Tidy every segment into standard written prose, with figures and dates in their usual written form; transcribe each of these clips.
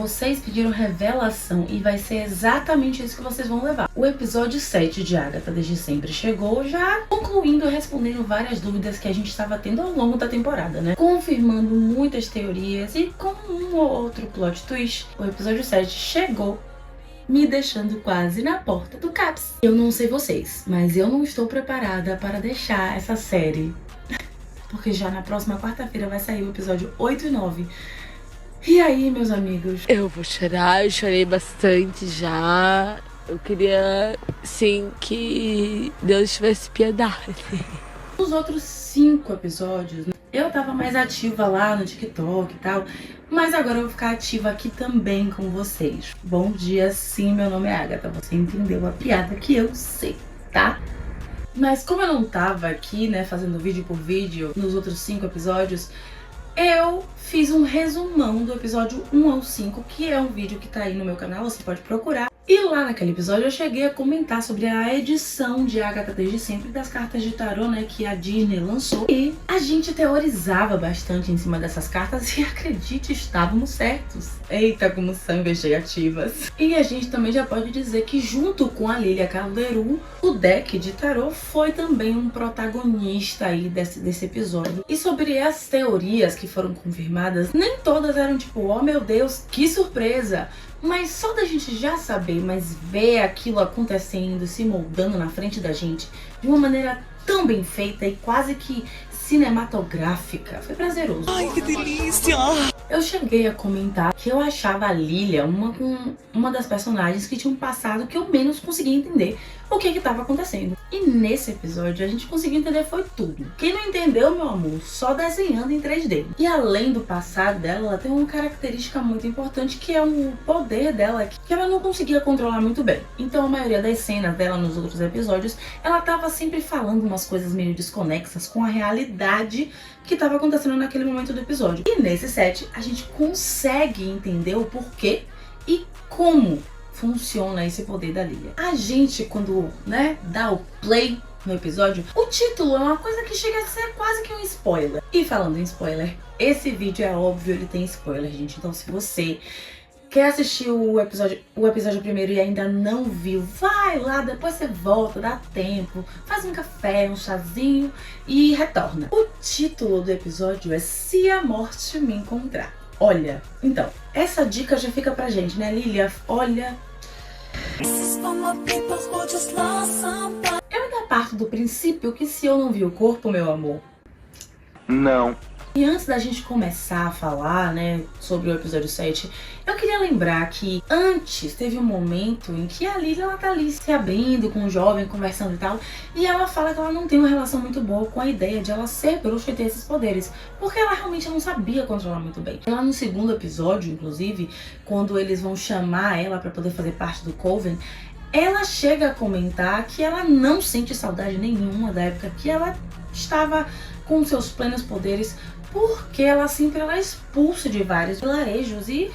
vocês pediram revelação e vai ser exatamente isso que vocês vão levar. O episódio 7 de Agatha Desde Sempre chegou, já concluindo, respondendo várias dúvidas que a gente estava tendo ao longo da temporada, né? Confirmando muitas teorias e com um ou outro plot twist. O episódio 7 chegou, me deixando quase na porta do CAPS. Eu não sei vocês, mas eu não estou preparada para deixar essa série, porque já na próxima quarta-feira vai sair o episódio 8 e 9. E aí, meus amigos? Eu vou chorar, eu chorei bastante já. Eu queria, sim, que Deus tivesse piedade. Nos outros 5 episódios, eu tava mais ativa lá no TikTok e tal, mas agora eu vou ficar ativa aqui também com vocês. Bom dia, sim, meu nome é Agatha, você entendeu a piada que eu sei, tá? Mas como eu não tava aqui, né, fazendo vídeo por vídeo nos outros 5 episódios, eu fiz um resumão do episódio 1 ao 5, que é um vídeo que tá aí no meu canal, você pode procurar. E lá naquele episódio eu cheguei a comentar sobre a edição de Agatha Desde Sempre das cartas de tarô, né, que a Disney lançou. E a gente teorizava bastante em cima dessas cartas e, acredite, estávamos certos. Eita, como são investigativas. E a gente também já pode dizer que, junto com a Lilia Calderu, o deck de tarô foi também um protagonista aí desse episódio. E sobre as teorias que foram confirmadas, nem todas eram tipo, oh meu Deus, que surpresa! Mas só da gente já saber, mas ver aquilo acontecendo, se moldando na frente da gente de uma maneira tão bem feita e quase que cinematográfica, foi prazeroso. Ai, que delícia! Eu cheguei a comentar que eu achava a Lilia uma das personagens que tinha um passado que eu menos conseguia entender o que estava acontecendo. E nesse episódio a gente conseguiu entender foi tudo. Quem não entendeu, meu amor, só desenhando em 3D. E além do passado dela, ela tem uma característica muito importante, que é o poder dela, que ela não conseguia controlar muito bem. Então a maioria das cenas dela nos outros episódios, ela tava sempre falando umas coisas meio desconexas com a realidade que estava acontecendo naquele momento do episódio. E nesse set a gente consegue entender o porquê e como funciona esse poder da Lilia. A gente, quando, né, dá o play no episódio, o título é uma coisa que chega a ser quase que um spoiler. E falando em spoiler, esse vídeo é óbvio, ele tem spoiler, gente. Então se você quer assistir o episódio primeiro e ainda não viu, vai lá, depois você volta, dá tempo, faz um café, um chazinho e retorna. O título do episódio é Se a Morte Me Encontrar. Olha, então, essa dica já fica pra gente, né, Lilia? Olha, eu ainda parto do princípio que se eu não vi o corpo, meu amor, não. E antes da gente começar a falar, né, sobre o episódio 7, eu queria lembrar que antes teve um momento em que a Lilia, ela tá ali se abrindo com o jovem, conversando e tal, e ela fala que ela não tem uma relação muito boa com a ideia de ela ser bruxa e ter esses poderes, porque ela realmente não sabia controlar muito bem. Lá no segundo episódio, inclusive, quando eles vão chamar ela pra poder fazer parte do Coven, ela chega a comentar que ela não sente saudade nenhuma da época que ela estava com seus plenos poderes, porque ela sempre é expulsa de vários vilarejos e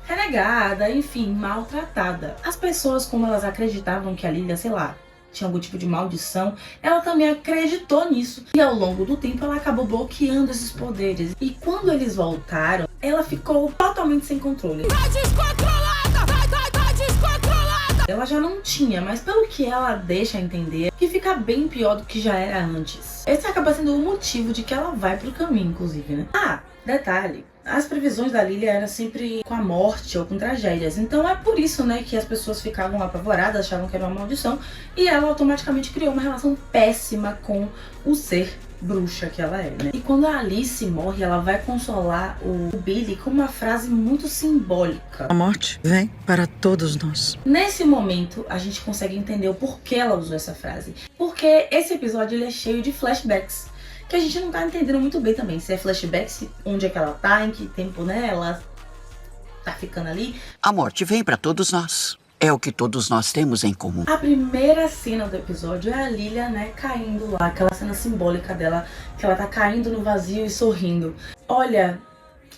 renegada, enfim, maltratada. As pessoas, como elas acreditavam que a Lilia, sei lá, tinha algum tipo de maldição, ela também acreditou nisso. E ao longo do tempo ela acabou bloqueando esses poderes. E quando eles voltaram, ela ficou totalmente sem controle. Tá descontrolada! Tá descontrolada! Ela já não tinha, mas pelo que ela deixa entender, que fica bem pior do que já era antes. Esse acaba sendo o motivo de que ela vai pro caminho, inclusive, né? Ah, detalhe. As previsões da Lilia eram sempre com a morte ou com tragédias. Então é por isso, né, que as pessoas ficavam apavoradas, achavam que era uma maldição. E ela automaticamente criou uma relação péssima com o ser bruxa que ela é, né? E quando a Alice morre, ela vai consolar o Billy com uma frase muito simbólica. A morte vem para todos nós. Nesse momento, a gente consegue entender o porquê ela usou essa frase. Porque esse episódio ele é cheio de flashbacks, que a gente não tá entendendo muito bem também. Se é flashback, onde é que ela tá, em que tempo, né, ela tá ficando ali. A morte vem para todos nós. É o que todos nós temos em comum. A primeira cena do episódio é a Lilia, né, caindo lá. Aquela cena simbólica dela, que ela tá caindo no vazio e sorrindo. Olha,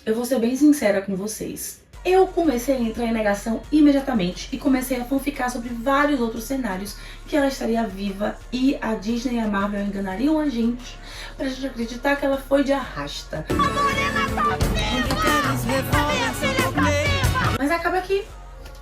eu vou ser bem sincera com vocês. Eu comecei a entrar em negação imediatamente e comecei a fanficar sobre vários outros cenários que ela estaria viva e a Disney e a Marvel enganariam a gente pra gente acreditar que ela foi de arrasta. Mas que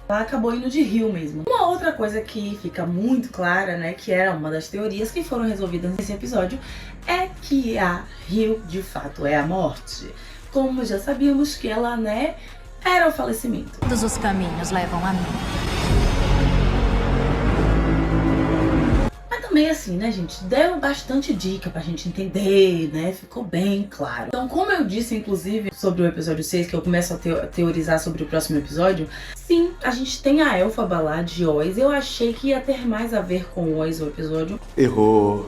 ela acabou indo de rio mesmo. Uma outra coisa que fica muito clara, né, que era uma das teorias que foram resolvidas nesse episódio, é que a Rio, de fato, é a morte. Como já sabíamos que ela, né, era o falecimento. Todos os caminhos levam a mim. Também assim, né, gente, deu bastante dica pra gente entender, né, ficou bem claro. Então, como eu disse, inclusive, sobre o episódio 6, que eu começo a teorizar sobre o próximo episódio, sim, a gente tem a Elphaba lá de Oz. Eu achei que ia ter mais a ver com Oz o episódio. Errou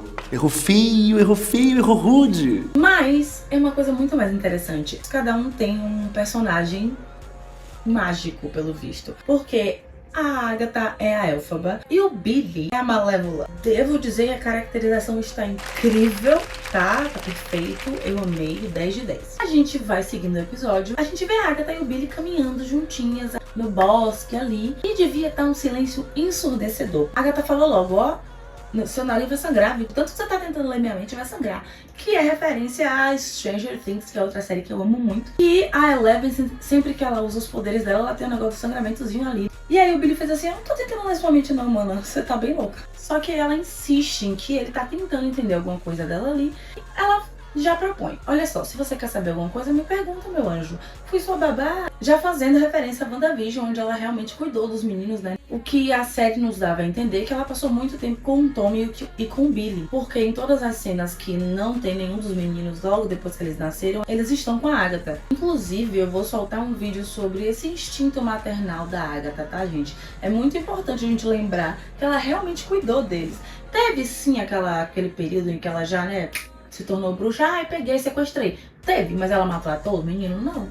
feio, errou rude. Mas é uma coisa muito mais interessante. Cada um tem um personagem mágico, pelo visto. Porque a Agatha é a Elphaba e o Billy é a Malévola. Devo dizer que a caracterização está incrível, tá? Tá perfeito, eu amei, 10 de 10. A gente vai seguindo o episódio, a gente vê a Agatha e o Billy caminhando juntinhas no bosque ali e devia estar um silêncio ensurdecedor. A Agatha falou logo, ó, seu nariz vai sangrar, viu? Tanto que você tá tentando ler minha mente, vai sangrar. Que é referência a Stranger Things, que é outra série que eu amo muito. E a Eleven, sempre que ela usa os poderes dela, ela tem um negócio de sangramentozinho ali. E aí o Billy fez assim, eu não tô tentando ler sua mente não, mana, você tá bem louca. Só que ela insiste em que ele tá tentando entender alguma coisa dela ali. Ela já propõe, olha só, se você quer saber alguma coisa, me pergunta, meu anjo. Fui sua babá, já fazendo referência a WandaVision, onde ela realmente cuidou dos meninos, né? O que a série nos dava a entender que ela passou muito tempo com o Tommy e com o Billy. Porque em todas as cenas que não tem nenhum dos meninos logo depois que eles nasceram, eles estão com a Agatha. Inclusive, eu vou soltar um vídeo sobre esse instinto maternal da Agatha, tá, gente? É muito importante a gente lembrar que ela realmente cuidou deles. Teve sim aquele período em que ela já, né, se tornou bruxa. Ai, peguei, sequestrei. Teve, mas ela maltratou o menino? Não.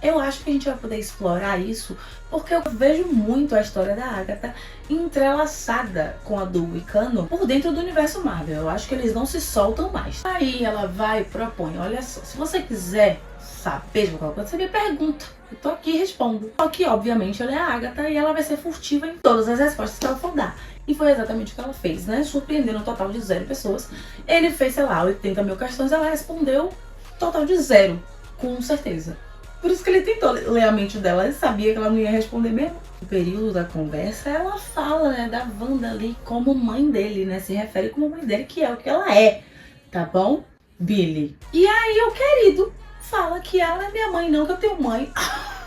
Eu acho que a gente vai poder explorar isso, porque eu vejo muito a história da Agatha entrelaçada com a do Wiccan por dentro do universo Marvel. Eu acho que eles não se soltam mais. Aí ela vai e propõe, olha só, se você quiser saber de qualquer coisa, você me pergunta. Eu tô aqui e respondo. Só que, obviamente, ela é a Agatha e ela vai ser furtiva em todas as respostas que ela for dar. E foi exatamente o que ela fez, né? Surpreendendo um total de 0 pessoas. Ele fez, sei lá, 80 mil questões, ela respondeu total de 0, com certeza. Por isso que ele tentou ler a mente dela, ele sabia que ela não ia responder mesmo. No período da conversa, ela fala, né, da Wanda ali como mãe dele, né? Se refere como mãe dele, que é o que ela é, tá bom? Billy. E aí o querido fala que ela é minha mãe, não que eu tenho mãe.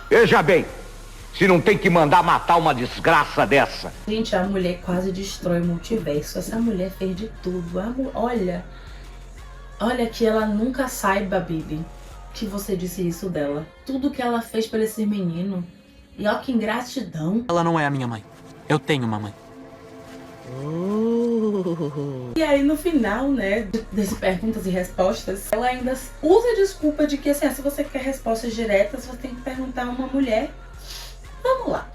Veja bem, se não tem que mandar matar uma desgraça dessa. Gente, a mulher quase destrói o multiverso. Essa mulher fez de tudo. Olha que ela nunca saiba, Billy, que você disse isso dela. Tudo que ela fez por esse menino. E ó que ingratidão. Ela não é a minha mãe. Eu tenho uma mãe. E aí no final, né, desse perguntas e respostas, ela ainda usa a desculpa de que assim, se você quer respostas diretas, você tem que perguntar a uma mulher. Vamos lá.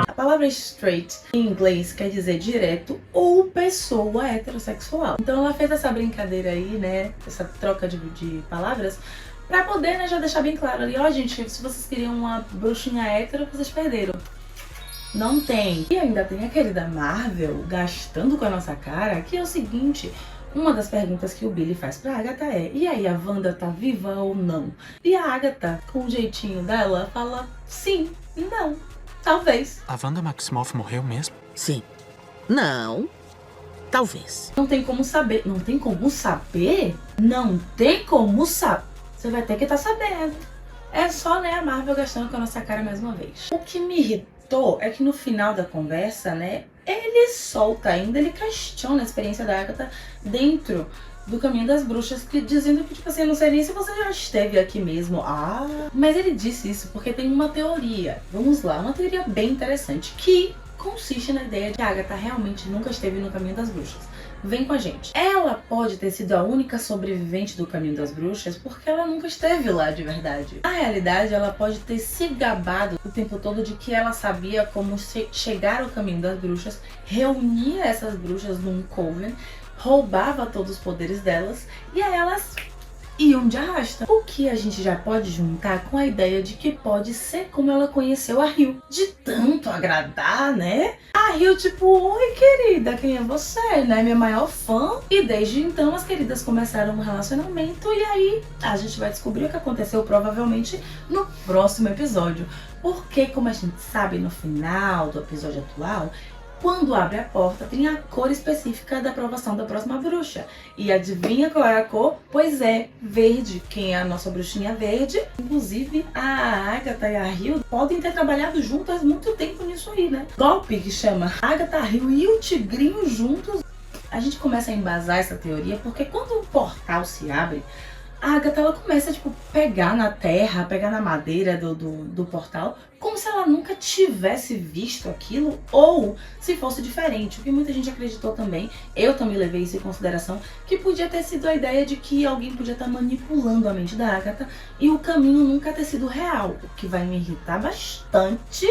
A palavra straight em inglês quer dizer direto ou pessoa heterossexual. Então ela fez essa brincadeira aí, né, essa troca de palavras, pra poder, né, já deixar bem claro ali, ó, gente, se vocês queriam uma bruxinha hétero, vocês perderam. Não tem. E ainda tem a querida Marvel gastando com a nossa cara, que é o seguinte, uma das perguntas que o Billy faz pra Agatha é, e aí, a Wanda tá viva ou não? E a Agatha, com o jeitinho dela, fala sim, não, talvez. A Wanda Maximoff morreu mesmo? Sim. Não. Talvez. Não tem como saber. Não tem como saber? Não tem como saber. Você vai ter que estar sabendo. É só, né, a Marvel gastando com a nossa cara mais uma vez. O que me irritou é que no final da conversa, né, ele solta ainda, ele questiona a experiência da Agatha dentro do Caminho das Bruxas, que, dizendo que, tipo assim, eu não sei nem se você já esteve aqui mesmo. Mas ele disse isso porque tem uma teoria, vamos lá, uma teoria bem interessante, que consiste na ideia de que a Agatha realmente nunca esteve no Caminho das Bruxas. Vem com a gente. Ela pode ter sido a única sobrevivente do Caminho das Bruxas porque ela nunca esteve lá de verdade. Na realidade, ela pode ter se gabado o tempo todo de que ela sabia como chegar ao Caminho das Bruxas, reunia essas bruxas num coven, roubava todos os poderes delas e aí elas iam de arrasta. O que a gente já pode juntar com a ideia de que pode ser como ela conheceu a Rio. De tanto agradar, né? A Rio tipo, oi querida, quem é você? Né? Minha maior fã. E desde então as queridas começaram um relacionamento e aí a gente vai descobrir o que aconteceu provavelmente no próximo episódio. Porque, como a gente sabe no final do episódio atual, quando abre a porta, tem a cor específica da aprovação da próxima bruxa. E adivinha qual é a cor? Pois é, verde. Quem é a nossa bruxinha verde? Inclusive, a Agatha e a Rio podem ter trabalhado juntas muito tempo nisso aí, né? Golpe que chama Agatha, a Rio e o Tigrinho juntos. A gente começa a embasar essa teoria porque quando o portal se abre, a Agatha ela começa tipo, pegar na terra, pegar na madeira do portal, como se ela nunca tivesse visto aquilo, ou se fosse diferente, o que muita gente acreditou também. Eu também levei isso em consideração, que podia ter sido a ideia de que alguém podia estar manipulando a mente da Agatha e o caminho nunca ter sido real, o que vai me irritar bastante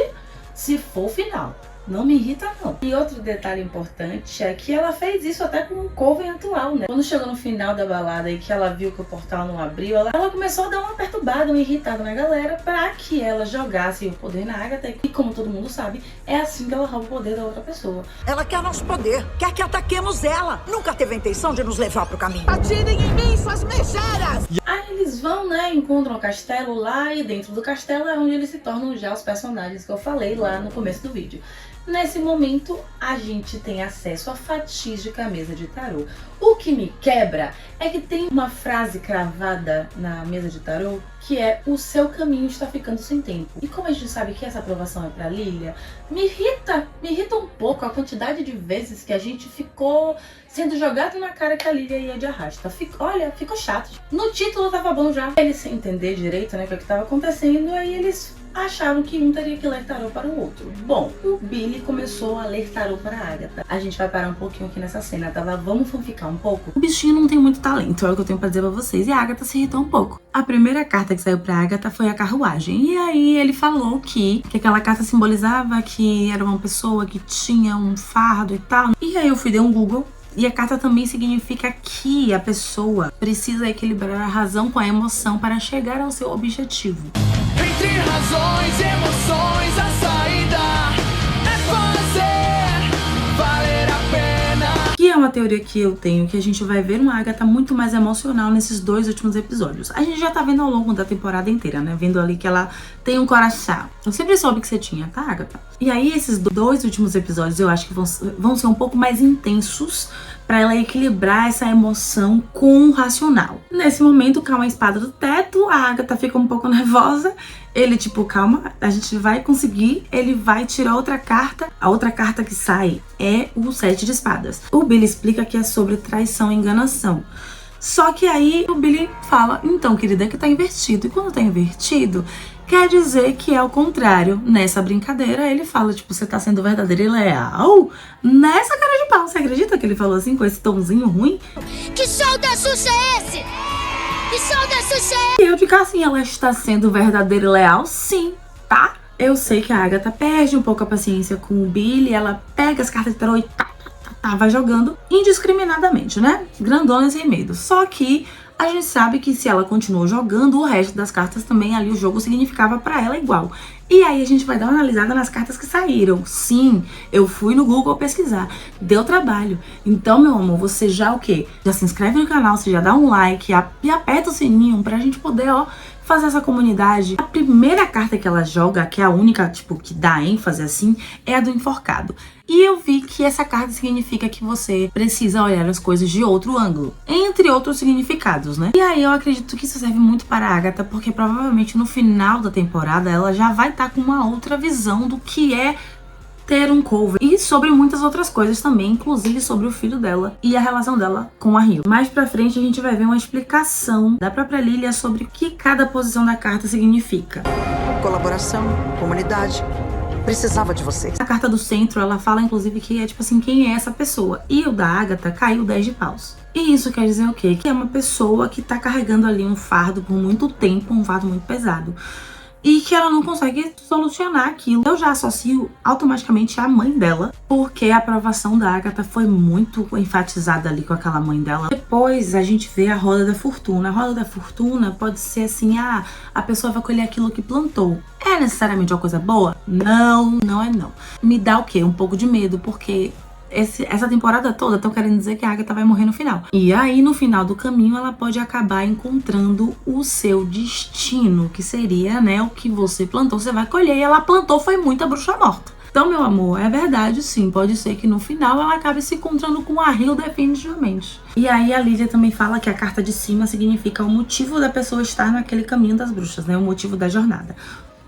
se for o final. Não me irrita, não. E outro detalhe importante é que ela fez isso até com o Coven atual, né? Quando chegou no final da balada e que ela viu que o portal não abriu, ela começou a dar uma perturbada, uma irritada na galera pra que ela jogasse o poder na Agatha. E como todo mundo sabe, é assim que ela rouba o poder da outra pessoa. Ela quer nosso poder, quer que ataquemos ela. Nunca teve a intenção de nos levar pro caminho. Atirem em mim, suas megeras! Aí eles vão, né, encontram o castelo lá e dentro do castelo é onde eles se tornam já os personagens que eu falei lá no começo do vídeo. Nesse momento, a gente tem acesso à fatídica mesa de tarô. O que me quebra é que tem uma frase cravada na mesa de tarô que é: o seu caminho está ficando sem tempo. E como a gente sabe que essa aprovação é pra Lilia, me irrita um pouco a quantidade de vezes que a gente ficou sendo jogado na cara que a Lilia ia de arrasta. Olha, ficou chato. No título tava bom já. Eles sem entender direito, né, o que estava acontecendo, aí eles acharam que um teria que ler tarô para o outro. Bom, o Billy começou a ler tarô para a Agatha. A gente vai parar um pouquinho aqui nessa cena, tá? Vamos fanficar um pouco? O bichinho não tem muito talento, é o que eu tenho pra dizer pra vocês. E a Agatha se irritou um pouco. A primeira carta que saiu pra Agatha foi a carruagem. E aí ele falou que aquela carta simbolizava que era uma pessoa que tinha um fardo e tal. E aí eu fui dar um Google. E a carta também significa que a pessoa precisa equilibrar a razão com a emoção para chegar ao seu objetivo. Entre razões e emoções, a saída é fazer valer a pena. Que é uma teoria que eu tenho, que a gente vai ver uma Agatha muito mais emocional nesses 2 últimos episódios. A gente já tá vendo ao longo da temporada inteira, né? Vendo ali que ela tem um coração. Eu sempre soube que você tinha, tá, Agatha? E aí esses 2 últimos episódios eu acho que vão ser um pouco mais intensos pra ela equilibrar essa emoção com o racional. Nesse momento, cai uma espada do teto, a Agatha fica um pouco nervosa. Ele tipo, calma, a gente vai conseguir. Ele vai tirar outra carta. A outra carta que sai é o 7 de espadas. O Billy explica que é sobre traição e enganação. Só que aí o Billy fala: então, querida, é que tá invertido. E quando tá invertido, quer dizer que é o contrário. Nessa brincadeira, ele fala, tipo, você tá sendo verdadeiro e leal? Nessa cara de pau. Você acredita que ele falou assim, com esse tomzinho ruim? Que show da Xuxa é esse? Que show da Xuxa é esse? E eu fico assim, ela está sendo verdadeira e leal? Sim, tá? Eu sei que a Agatha perde um pouco a paciência com o Billy. Ela pega as cartas de tarô e vai jogando indiscriminadamente, né? Grandona e sem medo. Só que a gente sabe que se ela continuou jogando, o resto das cartas também ali, o jogo significava pra ela igual. E aí a gente vai dar uma analisada nas cartas que saíram. Sim, eu fui no Google pesquisar. Deu trabalho. Então, meu amor, você já o quê? Já se inscreve no canal, você já dá um like e aperta o sininho pra gente poder, ó, fazer essa comunidade. A primeira carta que ela joga, que é a única, tipo, que dá ênfase assim, é a do enforcado. E eu vi que essa carta significa que você precisa olhar as coisas de outro ângulo, entre outros significados, né? E aí eu acredito que isso serve muito para a Agatha, porque provavelmente no final da temporada ela já vai estar com uma outra visão do que é ter um coven. E sobre muitas outras coisas também, inclusive sobre o filho dela e a relação dela com a Rio. Mais pra frente a gente vai ver uma explicação da própria Lilia sobre o que cada posição da carta significa. Colaboração, comunidade. Precisava de vocês. A carta do centro, ela fala inclusive que é tipo assim, quem é essa pessoa? E o da Agatha caiu 10 de paus. E isso quer dizer o quê? Que é uma pessoa que tá carregando ali um fardo por muito tempo, um fardo muito pesado. e que ela não consegue solucionar aquilo. Eu já associo automaticamente a mãe dela, porque a aprovação da Agatha foi muito enfatizada ali com aquela mãe dela. Depois a gente vê a roda da fortuna. A roda da fortuna pode ser assim, a pessoa vai colher aquilo que plantou. É necessariamente uma coisa boa? Não, não é não. Me dá o quê? Um pouco de medo, porque essa temporada toda estão querendo dizer que a Agatha vai morrer no final. E aí, no final do caminho, ela pode acabar encontrando o seu destino, que seria, né, o que você plantou, você vai colher. E ela plantou foi muita bruxa morta. Então, meu amor, é verdade sim, pode ser que no final ela acabe se encontrando com a Hill definitivamente. E aí a Lilia também fala que a carta de cima significa o motivo da pessoa estar naquele caminho das bruxas, né, o motivo da jornada.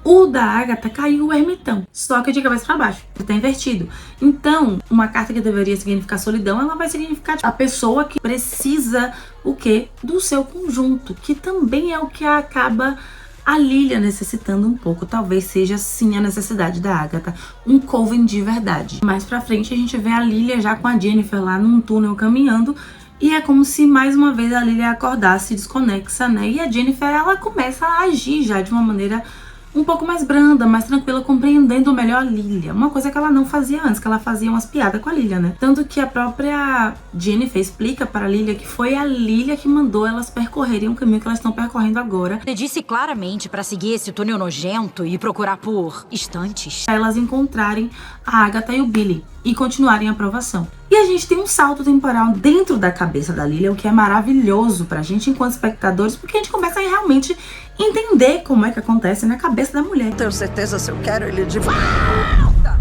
O da Agatha caiu o ermitão, só que de cabeça pra baixo, tá invertido. Então, uma carta que deveria significar solidão, ela vai significar a pessoa que precisa, o quê? Do seu conjunto, que também é o que acaba a Lilia necessitando um pouco. Talvez seja sim a necessidade da Agatha, um coven de verdade. Mais pra frente a gente vê a Lilia já com a Jennifer lá num túnel caminhando, e é como se mais uma vez a Lilia acordasse desconexa, né? E a Jennifer, ela começa a agir já de uma maneira um pouco mais branda, mais tranquila, compreendendo melhor a Lilia. Uma coisa que ela não fazia antes, que ela fazia umas piadas com a Lilia, né? Tanto que a própria Jennifer explica para a Lilia que foi a Lilia que mandou elas percorrerem o caminho que elas estão percorrendo agora. Você disse claramente para seguir esse túnel nojento e procurar por estantes. Pra elas encontrarem a Agatha e o Billy e continuarem a aprovação. E a gente tem um salto temporal dentro da cabeça da Lilia, o que é maravilhoso pra gente enquanto espectadores, porque a gente começa a realmente entender como é que acontece na cabeça da mulher. Tenho certeza, se eu quero ele de volta.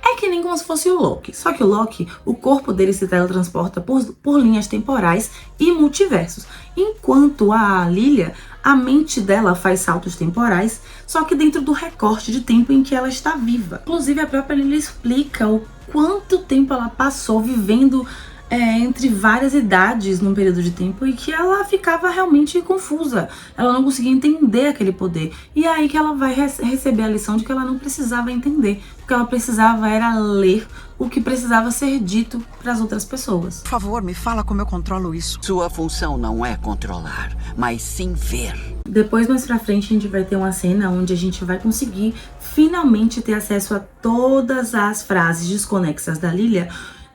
É que nem como se fosse o Loki. Só que o Loki, o corpo dele se teletransporta por linhas temporais e multiversos. Enquanto a Lilia, a mente dela faz saltos temporais, só que dentro do recorte de tempo em que ela está viva. Inclusive, a própria Lilia explica o quanto tempo ela passou vivendo entre várias idades num período de tempo e que ela ficava realmente confusa. Ela não conseguia entender aquele poder. E é aí que ela vai receber a lição de que ela não precisava entender. O que ela precisava era ler o que precisava ser dito para as outras pessoas. Por favor, me fala como eu controlo isso. Sua função não é controlar, mas sim ver. Depois, mais pra frente, a gente vai ter uma cena onde a gente vai conseguir finalmente ter acesso a todas as frases desconexas da Lilia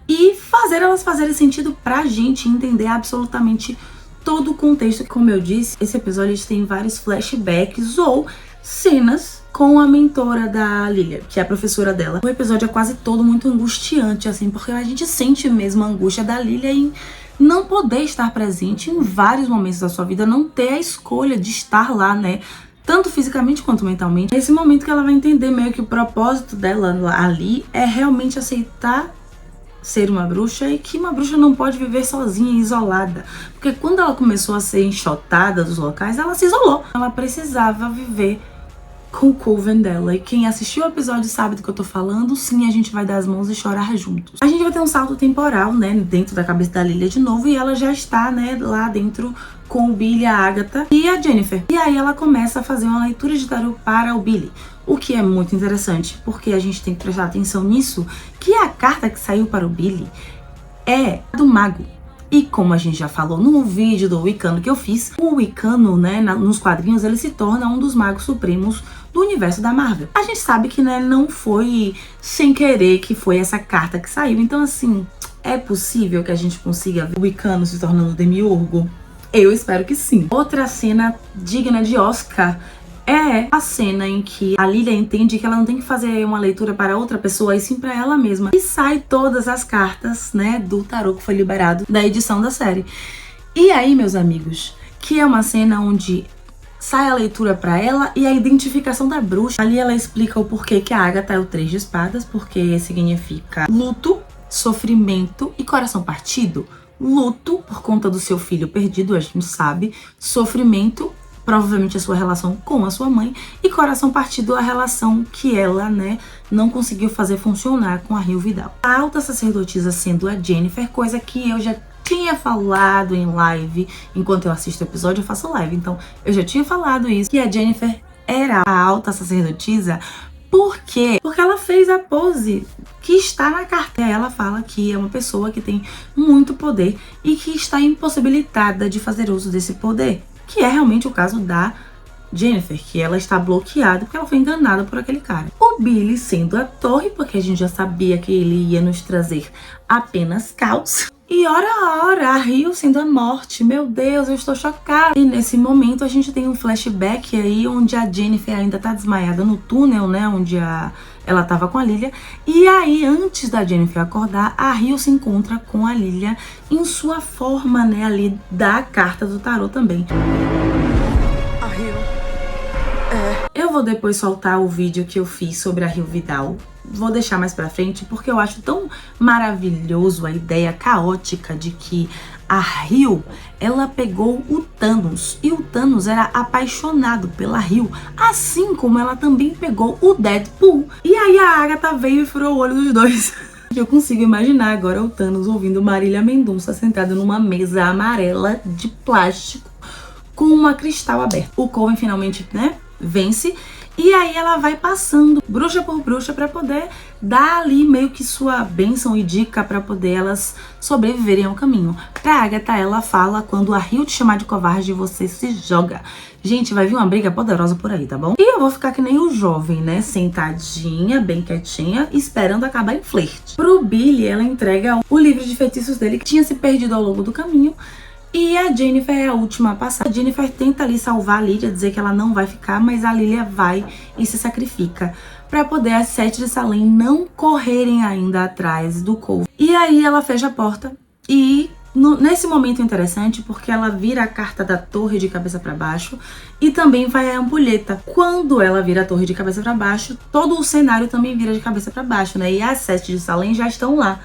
e fazer elas fazerem sentido pra gente entender absolutamente todo o contexto. Como eu disse, esse episódio tem vários flashbacks ou cenas com a mentora da Lilia, que é a professora dela. O episódio é quase todo muito angustiante, assim, porque a gente sente mesmo a angústia da Lilia em não poder estar presente em vários momentos da sua vida, não ter a escolha de estar lá, né? Tanto fisicamente quanto mentalmente. Nesse momento que ela vai entender meio que o propósito dela ali é realmente aceitar ser uma bruxa e que uma bruxa não pode viver sozinha e isolada. Porque quando ela começou a ser enxotada dos locais, ela se isolou. Ela precisava viver com o coven dela. E quem assistiu o episódio sabe do que eu tô falando. Sim, a gente vai dar as mãos e chorar juntos. A gente vai ter um salto temporal, né, dentro da cabeça da Lilia de novo. E ela já está, né, lá dentro com o Billy, a Agatha e a Jennifer. E aí ela começa a fazer uma leitura de tarô para o Billy. O que é muito interessante, porque a gente tem que prestar atenção nisso, que a carta que saiu para o Billy é do mago. E como a gente já falou no vídeo do Wicano que eu fiz, o Wicano, né, nos quadrinhos, ele se torna um dos magos supremos do universo da Marvel. A gente sabe que, né, não foi sem querer que foi essa carta que saiu. Então, assim, é possível que a gente consiga ver o Wicano se tornando demiurgo? Eu espero que sim. Outra cena digna de Oscar é a cena em que a Lilia entende que ela não tem que fazer uma leitura para outra pessoa, e sim para ela mesma. E sai todas as cartas, né, do tarô que foi liberado da edição da série. E aí, meus amigos, que é uma cena onde sai a leitura para ela e a identificação da bruxa. Ali ela explica o porquê que a Agatha é o 3 de espadas, porque significa luto, sofrimento e coração partido. Luto por conta do seu filho perdido, a gente sabe. Sofrimento, provavelmente a sua relação com a sua mãe, e coração partido, a relação que ela, né, não conseguiu fazer funcionar com a Hill Vidal. A alta sacerdotisa sendo a Jennifer, coisa que eu já tinha falado em live. Enquanto eu assisto o episódio, eu faço live, então eu já tinha falado isso, que a Jennifer era a alta sacerdotisa. Por quê? Porque ela fez a pose que está na carta. Ela fala que é uma pessoa que tem muito poder e que está impossibilitada de fazer uso desse poder, que é realmente o caso da Jennifer que ela está bloqueada porque ela foi enganada por aquele cara. O Billy sendo a torre, porque a gente já sabia que ele ia nos trazer apenas caos. E ora, a Rio sendo a morte. Meu Deus, eu estou chocada. E nesse momento a gente tem um flashback aí onde a Jennifer ainda tá desmaiada no túnel, né? Onde ela tava com a Lilia. E aí, antes da Jennifer acordar, a Rio se encontra com a Lilia em sua forma, né? Ali da carta do tarô também. A Rio... Eu vou depois soltar o vídeo que eu fiz sobre a Rio Vidal. Vou deixar mais pra frente, porque eu acho tão maravilhoso a ideia caótica de que a Rio, ela pegou o Thanos. E o Thanos era apaixonado pela Rio, assim como ela também pegou o Deadpool. E aí a Agatha veio e furou o olho dos dois. Eu consigo imaginar agora o Thanos ouvindo Marília Mendonça sentada numa mesa amarela de plástico com uma cristal aberta. O Coven finalmente, né, vence. E aí ela vai passando bruxa por bruxa pra poder dar ali meio que sua bênção e dica pra poder elas sobreviverem ao caminho. Pra Agatha, ela fala: quando a Rio te chamar de covarde, você se joga. Gente, vai vir uma briga poderosa por aí, tá bom? E eu vou ficar que nem o jovem, né? Sentadinha, bem quietinha, esperando acabar em flerte. Pro Billy, ela entrega o livro de feitiços dele, que tinha se perdido ao longo do caminho. E a Jennifer é a última a passar. A Jennifer tenta ali salvar a Lilia, dizer que ela não vai ficar, mas a Lilia vai e se sacrifica pra poder as 7 de Salem não correrem ainda atrás do Coven. E aí ela fecha a porta e nesse momento interessante, porque ela vira a carta da torre de cabeça pra baixo e também vai a ampulheta. Quando ela vira a torre de cabeça pra baixo, todo o cenário também vira de cabeça pra baixo, né? E as 7 de Salem já estão lá.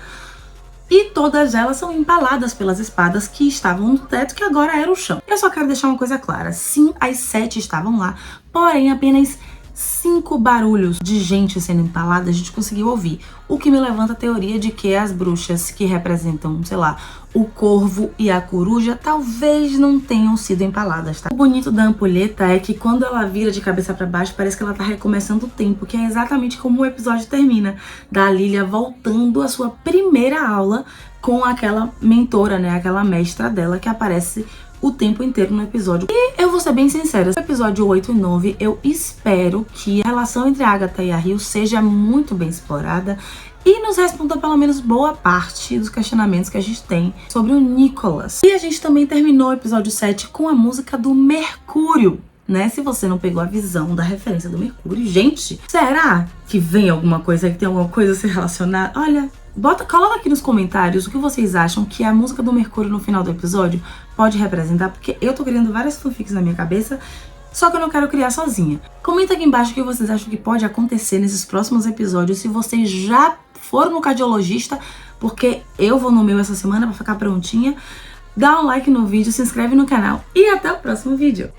E todas elas são empaladas pelas espadas que estavam no teto, que agora era o chão. Eu só quero deixar uma coisa clara. Sim, as 7 estavam lá, porém apenas 5 barulhos de gente sendo empalada a gente conseguiu ouvir. O que me levanta a teoria de que as bruxas que representam, sei lá, o corvo e a coruja talvez não tenham sido empaladas, tá? O bonito da ampulheta é que quando ela vira de cabeça pra baixo, parece que ela tá recomeçando o tempo, que é exatamente como o episódio termina, da Lilia voltando à sua primeira aula com aquela mentora, né, aquela mestra dela que aparece o tempo inteiro no episódio. E eu vou ser bem sincera, no episódio 8 e 9, eu espero que a relação entre a Agatha e a Rio seja muito bem explorada e nos responda pelo menos boa parte dos questionamentos que a gente tem sobre o Nicholas. E a gente também terminou o episódio 7 com a música do Mercúrio, né? Se você não pegou a visão da referência do Mercúrio, gente, será que vem alguma coisa, que tem alguma coisa a se relacionar? Olha, coloca aqui nos comentários o que vocês acham que a música do Mercúrio no final do episódio pode representar, porque eu tô criando várias fanfics na minha cabeça, só que eu não quero criar sozinha. Comenta aqui embaixo o que vocês acham que pode acontecer nesses próximos episódios, se vocês já foram no cardiologista, porque eu vou no meu essa semana pra ficar prontinha. Dá um like no vídeo, se inscreve no canal e até o próximo vídeo.